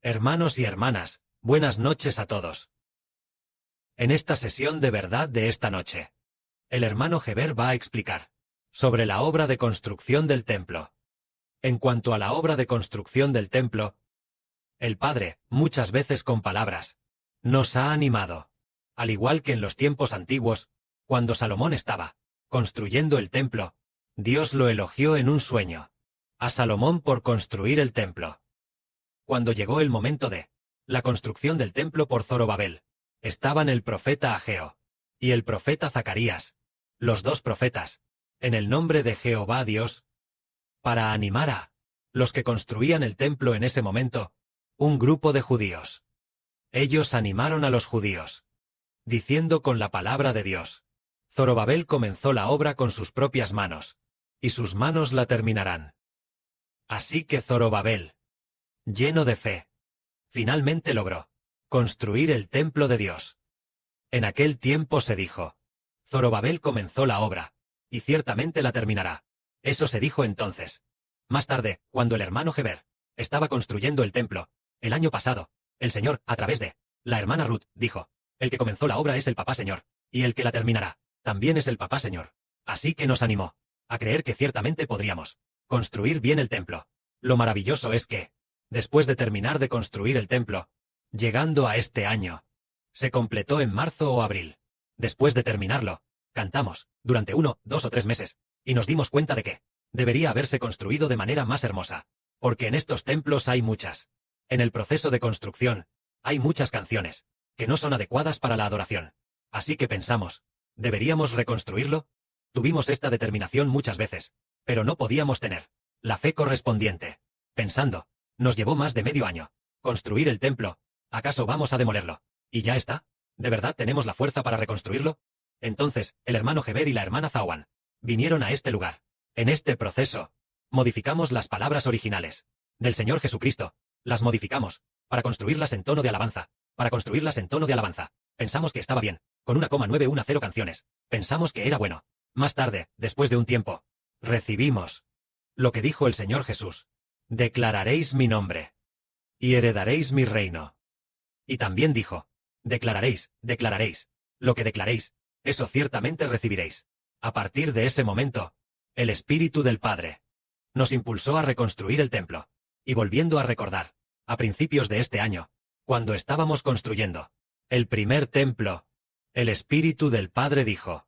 Hermanos y hermanas, buenas noches a todos. En esta sesión de verdad de esta noche, el hermano Heber va a explicar sobre la obra de construcción del templo. En cuanto a la obra de construcción del templo, el Padre, muchas veces con palabras, nos ha animado, al igual que en los tiempos antiguos, cuando Salomón estaba construyendo el templo, Dios lo elogió en un sueño a Salomón por construir el templo. Cuando llegó el momento de la construcción del templo por Zorobabel, estaban el profeta Ageo y el profeta Zacarías, los dos profetas, en el nombre de Jehová Dios, para animar a los que construían el templo en ese momento, un grupo de judíos. Ellos animaron a los judíos, diciendo con la palabra de Dios: Zorobabel comenzó la obra con sus propias manos, y sus manos la terminarán. Así que Zorobabel, lleno de fe, finalmente logró construir el templo de Dios. En aquel tiempo se dijo: Zorobabel comenzó la obra, y ciertamente la terminará. Eso se dijo entonces. Más tarde, cuando el hermano Heber estaba construyendo el templo, el año pasado, el Señor, a través de la hermana Ruth, dijo: el que comenzó la obra es el Papá Señor, y el que la terminará también es el Papá Señor. Así que nos animó a creer que ciertamente podríamos construir bien el templo. Lo maravilloso es que, después de terminar de construir el templo, llegando a este año, se completó en marzo o abril. Después de terminarlo, cantamos durante 1, 2 o 3 meses, y nos dimos cuenta de que debería haberse construido de manera más hermosa, porque en estos templos hay muchas. En el proceso de construcción, hay muchas canciones que no son adecuadas para la adoración. Así que pensamos, ¿deberíamos reconstruirlo? Tuvimos esta determinación muchas veces, pero no podíamos tener la fe correspondiente. Pensando, nos llevó más de medio año construir el templo. ¿Acaso vamos a demolerlo? ¿Y ya está? ¿De verdad tenemos la fuerza para reconstruirlo? Entonces, el hermano Heber y la hermana Zawan vinieron a este lugar. En este proceso, modificamos las palabras originales del Señor Jesucristo. Las modificamos para construirlas en tono de alabanza. Para construirlas en tono de alabanza. Pensamos que estaba bien, con 1,910 canciones. Pensamos que era bueno. Más tarde, después de un tiempo, recibimos lo que dijo el Señor Jesús: declararéis mi nombre y heredaréis mi reino. Y también dijo: declararéis lo que declaréis, eso ciertamente recibiréis. A partir de ese momento, el Espíritu del Padre nos impulsó a reconstruir el templo. Y volviendo a recordar, a principios de este año, cuando estábamos construyendo el primer templo, el Espíritu del Padre dijo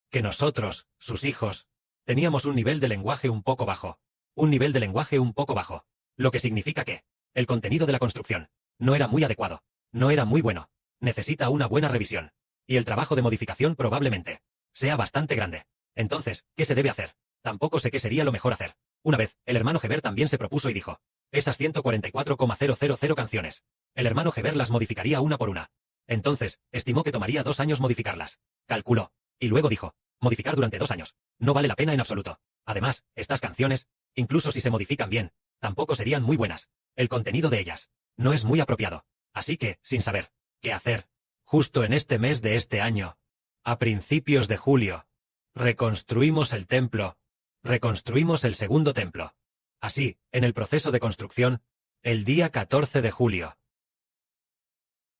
que nosotros, sus hijos, teníamos un nivel de lenguaje un poco bajo. Un nivel de lenguaje un poco bajo. Lo que significa que el contenido de la construcción no era muy adecuado, no era muy bueno, necesita una buena revisión. Y el trabajo de modificación probablemente sea bastante grande. Entonces, ¿qué se debe hacer? Tampoco sé qué sería lo mejor hacer. Una vez, el hermano Heber también se propuso y dijo: esas 144,000 canciones, el hermano Heber las modificaría una por una. Entonces, estimó que tomaría 2 años modificarlas. Calculó. Y luego dijo: modificar durante 2 años no vale la pena en absoluto. Además, estas canciones, incluso si se modifican bien, tampoco serían muy buenas. El contenido de ellas no es muy apropiado. Así que, sin saber qué hacer, justo en este mes de este año, a principios de julio, reconstruimos el templo, reconstruimos el segundo templo. Así, en el proceso de construcción, el día 14 de julio.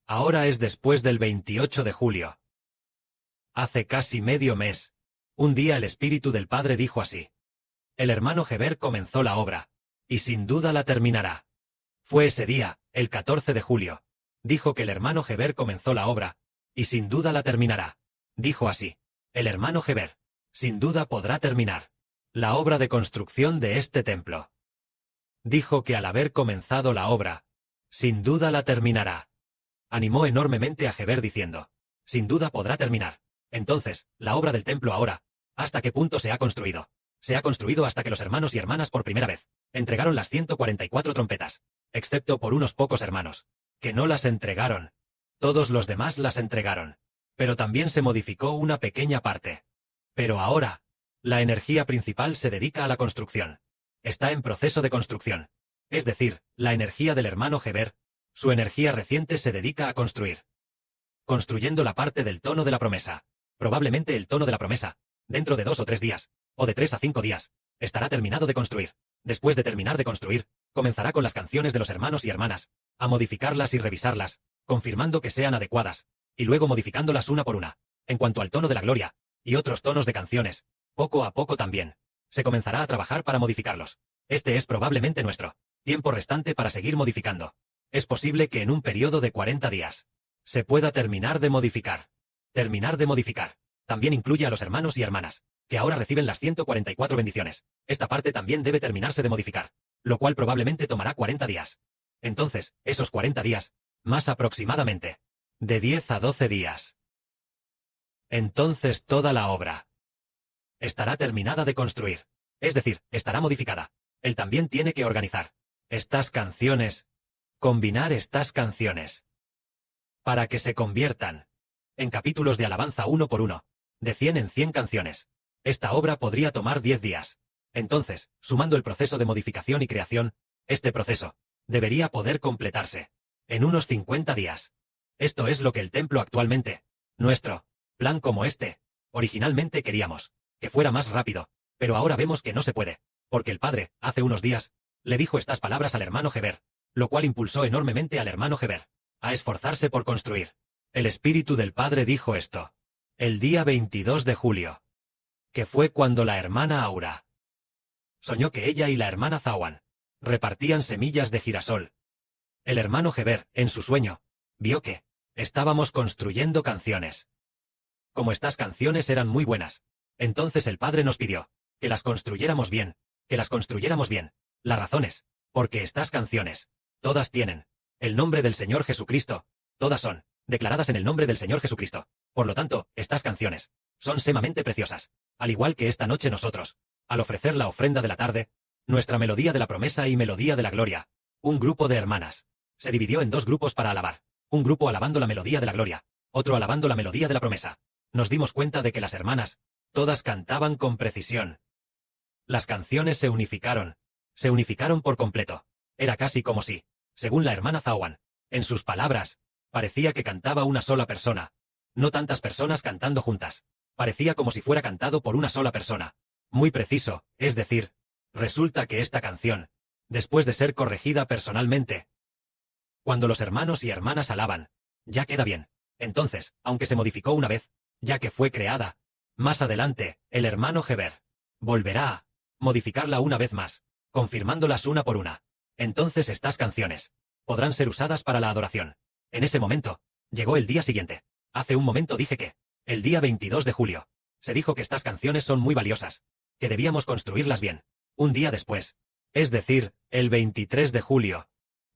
Ahora es después del 28 de julio. Hace casi medio mes, un día el Espíritu del Padre dijo así: el hermano Heber comenzó la obra, y sin duda la terminará. Fue ese día, el 14 de julio. Dijo que el hermano Heber comenzó la obra, y sin duda la terminará. Dijo así: el hermano Heber, sin duda podrá terminar la obra de construcción de este templo. Dijo que al haber comenzado la obra, sin duda la terminará. Animó enormemente a Heber diciendo: sin duda podrá terminar. Entonces, la obra del templo ahora, ¿hasta qué punto se ha construido? Se ha construido hasta que los hermanos y hermanas por primera vez entregaron las 144 trompetas, excepto por unos pocos hermanos, que no las entregaron. Todos los demás las entregaron. Pero también se modificó una pequeña parte. Pero ahora, la energía principal se dedica a la construcción. Está en proceso de construcción. Es decir, la energía del hermano Heber, su energía reciente se dedica a construir. Construyendo la parte del tono de la promesa. Probablemente el tono de la promesa, dentro de 2 o 3 días, o de 3 a 5 días, estará terminado de construir. Después de terminar de construir, comenzará con las canciones de los hermanos y hermanas, a modificarlas y revisarlas, confirmando que sean adecuadas, y luego modificándolas una por una. En cuanto al tono de la gloria, y otros tonos de canciones, poco a poco también, se comenzará a trabajar para modificarlos. Este es probablemente nuestro tiempo restante para seguir modificando. Es posible que en un periodo de 40 días se pueda terminar de modificar. Terminar de modificar. También incluye a los hermanos y hermanas, que ahora reciben las 144 bendiciones. Esta parte también debe terminarse de modificar, lo cual probablemente tomará 40 días. Entonces, esos 40 días, más aproximadamente, de 10 a 12 días. Entonces toda la obra estará terminada de construir. Es decir, estará modificada. Él también tiene que organizar estas canciones, combinar estas canciones, para que se conviertan en capítulos de alabanza uno por uno, de 100 en 100 canciones. Esta obra podría tomar 10 días. Entonces, sumando el proceso de modificación y creación, este proceso debería poder completarse en unos 50 días. Esto es lo que el templo actualmente, nuestro plan como este, originalmente queríamos que fuera más rápido, pero ahora vemos que no se puede, porque el padre, hace unos días, le dijo estas palabras al hermano Heber, lo cual impulsó enormemente al hermano Heber a esforzarse por construir. El espíritu del padre dijo esto el día 22 de julio, que fue cuando la hermana Aura soñó que ella y la hermana Zawan repartían semillas de girasol. El hermano Heber, en su sueño, vio que estábamos construyendo canciones. Como estas canciones eran muy buenas, entonces el padre nos pidió que las construyéramos bien, que las construyéramos bien. La razón es, porque estas canciones, todas tienen el nombre del Señor Jesucristo, todas son declaradas en el nombre del Señor Jesucristo. Por lo tanto, estas canciones son sumamente preciosas, al igual que esta noche nosotros, al ofrecer la ofrenda de la tarde, nuestra melodía de la promesa y melodía de la gloria, un grupo de hermanas se dividió en dos grupos para alabar, un grupo alabando la melodía de la gloria, otro alabando la melodía de la promesa. Nos dimos cuenta de que las hermanas, todas cantaban con precisión. Las canciones se unificaron por completo. Era casi como si, según la hermana Zawan, en sus palabras, parecía que cantaba una sola persona, no tantas personas cantando juntas. Parecía como si fuera cantado por una sola persona. Muy preciso, es decir, resulta que esta canción, después de ser corregida personalmente, cuando los hermanos y hermanas alaban, ya queda bien. Entonces, aunque se modificó una vez, ya que fue creada, más adelante, el hermano Heber volverá a modificarla una vez más, confirmándolas una por una. Entonces estas canciones podrán ser usadas para la adoración. En ese momento, llegó el día siguiente. Hace un momento dije que, el día 22 de julio, se dijo que estas canciones son muy valiosas, que debíamos construirlas bien. Un día después, es decir, el 23 de julio,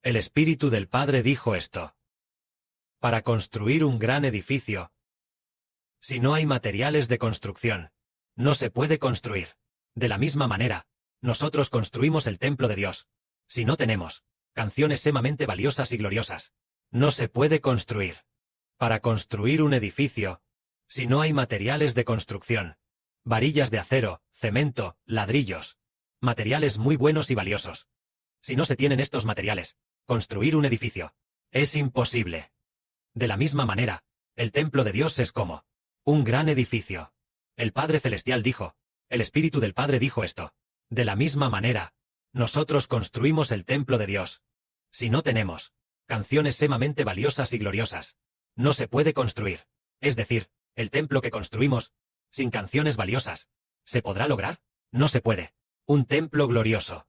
el Espíritu del Padre dijo esto. Para construir un gran edificio, si no hay materiales de construcción, no se puede construir. De la misma manera, nosotros construimos el templo de Dios. Si no tenemos canciones sumamente valiosas y gloriosas, no se puede construir. Para construir un edificio, si no hay materiales de construcción, varillas de acero, cemento, ladrillos, materiales muy buenos y valiosos. Si no se tienen estos materiales, construir un edificio es imposible. De la misma manera, el templo de Dios es como un gran edificio. El Padre Celestial dijo, el Espíritu del Padre dijo esto. De la misma manera, nosotros construimos el templo de Dios. Si no tenemos canciones sumamente valiosas y gloriosas, no se puede construir. Es decir, el templo que construimos, sin canciones valiosas, ¿se podrá lograr? No se puede. Un templo glorioso.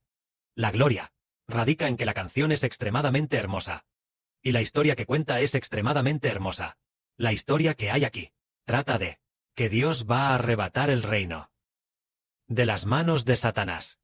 La gloria radica en que la canción es extremadamente hermosa. Y la historia que cuenta es extremadamente hermosa. La historia que hay aquí trata de que Dios va a arrebatar el reino de las manos de Satanás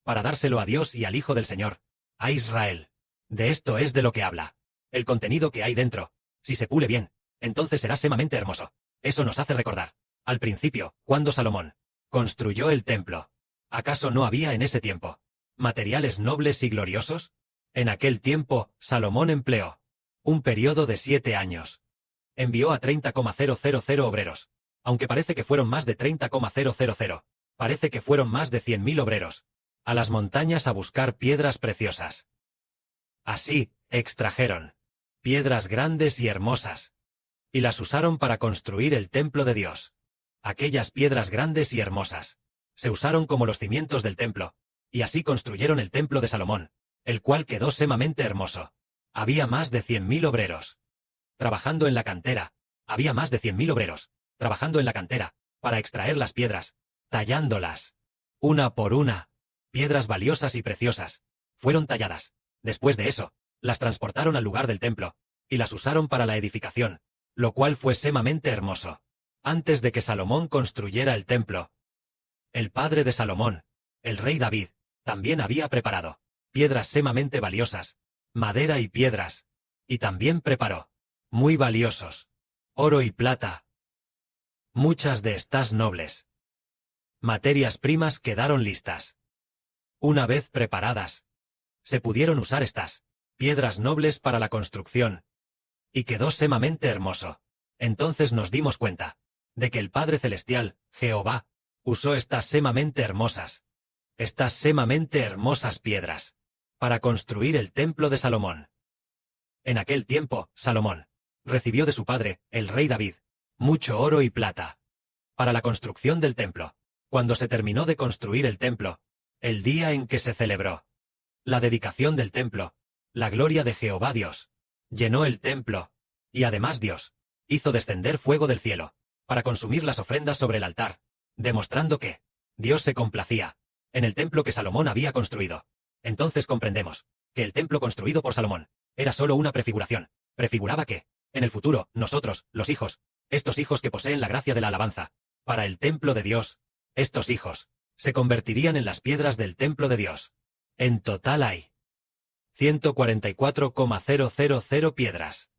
para dárselo a Dios y al Hijo del Señor, a Israel. De esto es de lo que habla. El contenido que hay dentro, si se pule bien, entonces será sumamente hermoso. Eso nos hace recordar, al principio, cuando Salomón construyó el templo. ¿Acaso no había en ese tiempo materiales nobles y gloriosos? En aquel tiempo, Salomón empleó un periodo de 7 años. Envió a 30,000 obreros. Aunque parece que fueron más de 30,000, parece que fueron más de 100.000 obreros a las montañas a buscar piedras preciosas. Así, extrajeron piedras grandes y hermosas, y las usaron para construir el templo de Dios. Aquellas piedras grandes y hermosas se usaron como los cimientos del templo, Y así construyeron el templo de Salomón, el cual quedó sumamente hermoso. Había más de 100.000 obreros trabajando en la cantera. Había más de 100.000 obreros trabajando en la cantera para extraer las piedras, tallándolas. Una por una, piedras valiosas y preciosas fueron talladas. Después de eso, las transportaron al lugar del templo y las usaron para la edificación, lo cual fue sumamente hermoso. Antes de que Salomón construyera el templo, el padre de Salomón, el rey David, también había preparado piedras sumamente valiosas, madera y piedras, y también preparó muy valiosos oro y plata. Muchas de estas nobles materias primas quedaron listas. Una vez preparadas, se pudieron usar estas piedras nobles para la construcción, y quedó sumamente hermoso. Entonces nos dimos cuenta de que el Padre Celestial, Jehová, usó estas sumamente hermosas piedras para construir el templo de Salomón. En aquel tiempo, Salomón recibió de su padre, el rey David, mucho oro y plata para la construcción del templo. Cuando se terminó de construir el templo, el día en que se celebró la dedicación del templo, la gloria de Jehová Dios llenó el templo, y además Dios hizo descender fuego del cielo para consumir las ofrendas sobre el altar, demostrando que Dios se complacía en el templo que Salomón había construido. Entonces comprendemos que el templo construido por Salomón era solo una prefiguración. Prefiguraba que, en el futuro, nosotros, los hijos, estos hijos que poseen la gracia de la alabanza, para el templo de Dios, estos hijos, se convertirían en las piedras del templo de Dios. En total hay 144,000 piedras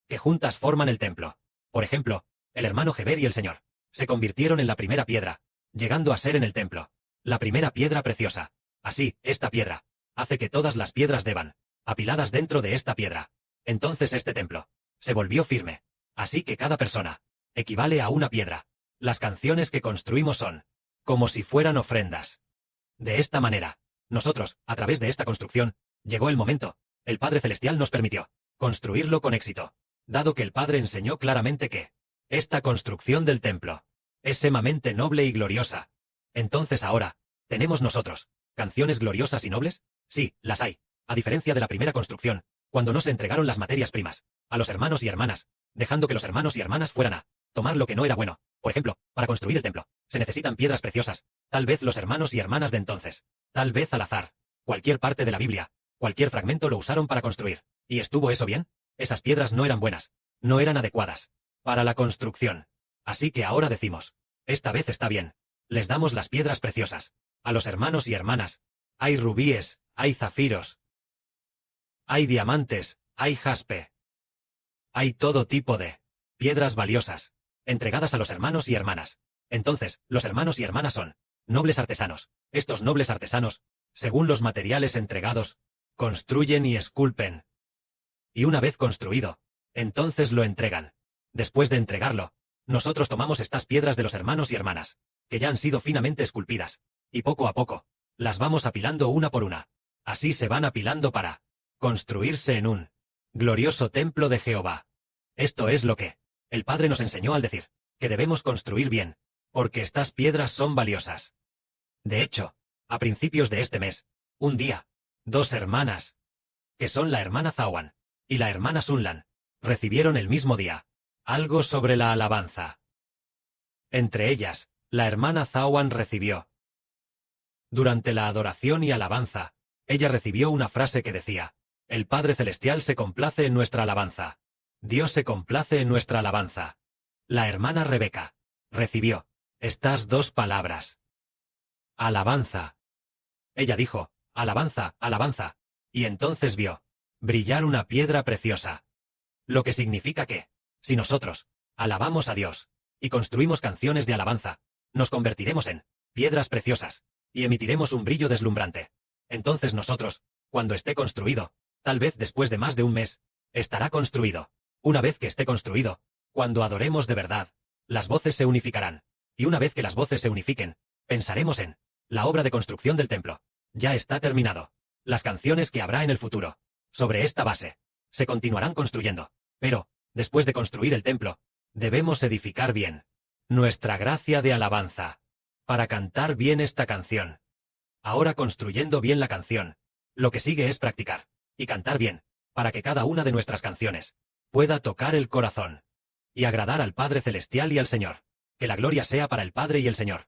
que juntas forman el templo. Por ejemplo, el hermano Heber y el Señor se convirtieron en la primera piedra, llegando a ser en el templo la primera piedra preciosa. Así, esta piedra hace que todas las piedras deban apiladas dentro de esta piedra. Entonces este templo se volvió firme. Así que cada persona equivale a una piedra. Las canciones que construimos son como si fueran ofrendas. De esta manera, nosotros, a través de esta construcción, llegó el momento, el Padre Celestial nos permitió construirlo con éxito, dado que el Padre enseñó claramente que esta construcción del templo es sumamente noble y gloriosa. Entonces ahora, ¿tenemos nosotros canciones gloriosas y nobles? Sí, las hay. A diferencia de la primera construcción, cuando no se entregaron las materias primas a los hermanos y hermanas, dejando que los hermanos y hermanas fueran a tomar lo que no era bueno. Por ejemplo, para construir el templo, se necesitan piedras preciosas. Tal vez los hermanos y hermanas de entonces, tal vez al azar, cualquier parte de la Biblia, cualquier fragmento lo usaron para construir. ¿Y estuvo eso bien? Esas piedras no eran buenas, no eran adecuadas para la construcción. Así que ahora decimos, esta vez está bien. Les damos las piedras preciosas a los hermanos y hermanas. Hay rubíes, hay zafiros, hay diamantes, hay jaspe. Hay todo tipo de piedras valiosas, entregadas a los hermanos y hermanas. Entonces, los hermanos y hermanas son nobles artesanos. Estos nobles artesanos, según los materiales entregados, construyen y esculpen. Y una vez construido, entonces lo entregan. Después de entregarlo, nosotros tomamos estas piedras de los hermanos y hermanas, que ya han sido finamente esculpidas, y poco a poco, las vamos apilando una por una. Así se van apilando para construirse en un glorioso templo de Jehová. Esto es lo que el Padre nos enseñó al decir que debemos construir bien, porque estas piedras son valiosas. De hecho, a principios de este mes, un día, dos hermanas, que son la hermana Zawan y la hermana Sunlan, recibieron el mismo día algo sobre la alabanza. Entre ellas, la hermana Zawan recibió, durante la adoración y alabanza, ella recibió una frase que decía: el Padre Celestial se complace en nuestra alabanza. Dios se complace en nuestra alabanza. La hermana Rebeca recibió estas dos palabras: alabanza. Ella dijo: alabanza, alabanza, y entonces vio brillar una piedra preciosa. Lo que significa que, si nosotros alabamos a Dios y construimos canciones de alabanza, nos convertiremos en piedras preciosas y emitiremos un brillo deslumbrante. Entonces nosotros, cuando esté construido, tal vez después de más de un mes, estará construido. Una vez que esté construido, cuando adoremos de verdad, las voces se unificarán. Y una vez que las voces se unifiquen, pensaremos en la obra de construcción del templo. Ya está terminado. Las canciones que habrá en el futuro, sobre esta base, se continuarán construyendo. Pero, después de construir el templo, debemos edificar bien nuestra gracia de alabanza, para cantar bien esta canción. Ahora construyendo bien la canción, lo que sigue es practicar y cantar bien, para que cada una de nuestras canciones pueda tocar el corazón y agradar al Padre Celestial y al Señor. Que la gloria sea para el Padre y el Señor.